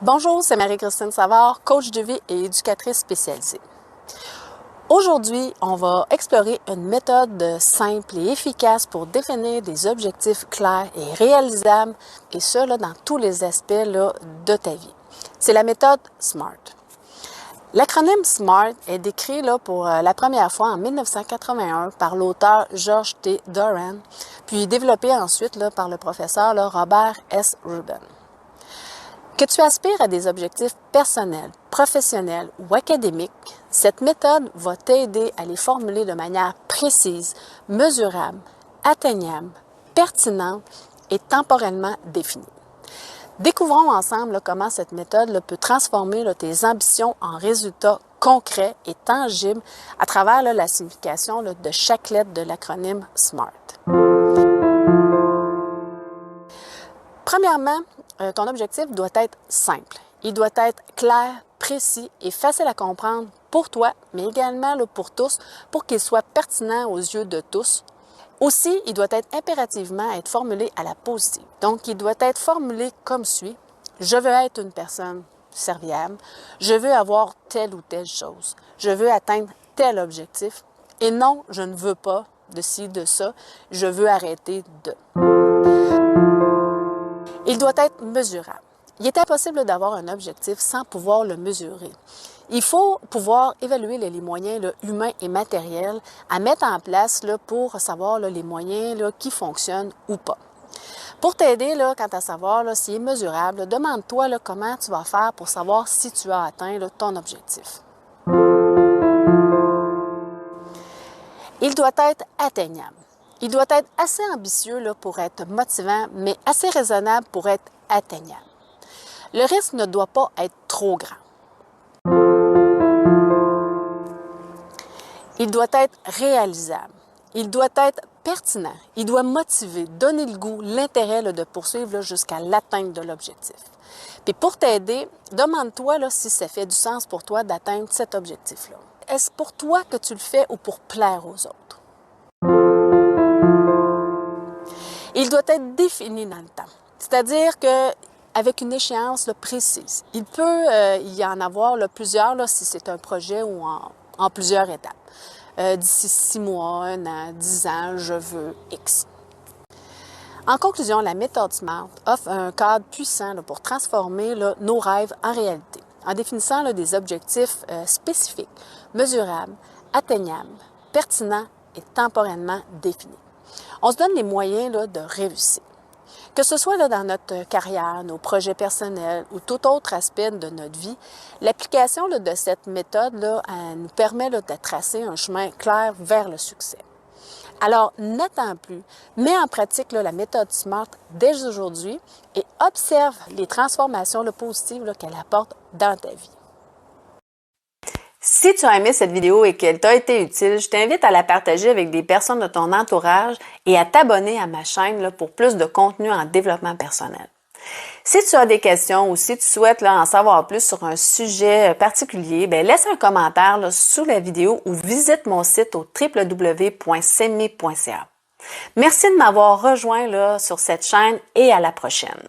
Bonjour, c'est Marie-Christine Savard, coach de vie et éducatrice spécialisée. Aujourd'hui, on va explorer une méthode simple et efficace pour définir des objectifs clairs et réalisables, et ce, dans tous les aspects de ta vie. C'est la méthode SMART. L'acronyme SMART est décrit pour la première fois en 1981 par l'auteur George T. Doran, puis développé ensuite par le professeur Robert S. Rubin. Que tu aspires à des objectifs personnels, professionnels ou académiques, cette méthode va t'aider à les formuler de manière précise, mesurable, atteignable, pertinente et temporellement définie. Découvrons ensemble comment cette méthode peut transformer tes ambitions en résultats concrets et tangibles à travers la signification de chaque lettre de l'acronyme SMART. Premièrement, ton objectif doit être simple. Il doit être clair, précis et facile à comprendre pour toi, mais également pour tous, pour qu'il soit pertinent aux yeux de tous. Aussi, il doit impérativement être formulé à la positive. Donc, il doit être formulé comme suit. Je veux être une personne serviable. Je veux avoir telle ou telle chose. Je veux atteindre tel objectif. Et non, je ne veux pas de ci, de ça. Je veux arrêter de. Il doit être mesurable. Il est impossible d'avoir un objectif sans pouvoir le mesurer. Il faut pouvoir évaluer les moyens humains et matériels à mettre en place pour savoir les moyens qui fonctionnent ou pas. Pour t'aider quant à savoir s'il est mesurable, demande-toi comment tu vas faire pour savoir si tu as atteint ton objectif. Il doit être atteignable. Il doit être assez ambitieux pour être motivant, mais assez raisonnable pour être atteignable. Le risque ne doit pas être trop grand. Il doit être réalisable. Il doit être pertinent. Il doit motiver, donner le goût, l'intérêt de poursuivre jusqu'à l'atteinte de l'objectif. Puis pour t'aider, demande-toi si ça fait du sens pour toi d'atteindre cet objectif-là. Est-ce pour toi que tu le fais ou pour plaire aux autres? Il doit être défini dans le temps, c'est-à-dire qu'avec une échéance précise. Il peut y en avoir plusieurs si c'est un projet ou en plusieurs étapes. D'ici 6 mois, 1 an, 10 ans, je veux X. En conclusion, la méthode SMART offre un cadre puissant pour transformer nos rêves en réalité, en définissant des objectifs spécifiques, mesurables, atteignables, pertinents et temporellement définis. On se donne les moyens de réussir. Que ce soit dans notre carrière, nos projets personnels ou tout autre aspect de notre vie, l'application de cette méthode nous permet de tracer un chemin clair vers le succès. Alors, n'attends plus, mets en pratique la méthode SMART dès aujourd'hui et observe les transformations positives qu'elle apporte dans ta vie. Si tu as aimé cette vidéo et qu'elle t'a été utile, je t'invite à la partager avec des personnes de ton entourage et à t'abonner à ma chaîne pour plus de contenu en développement personnel. Si tu as des questions ou si tu souhaites en savoir plus sur un sujet particulier, laisse un commentaire sous la vidéo ou visite mon site au www.cme.ca. Merci de m'avoir rejoint sur cette chaîne et à la prochaine.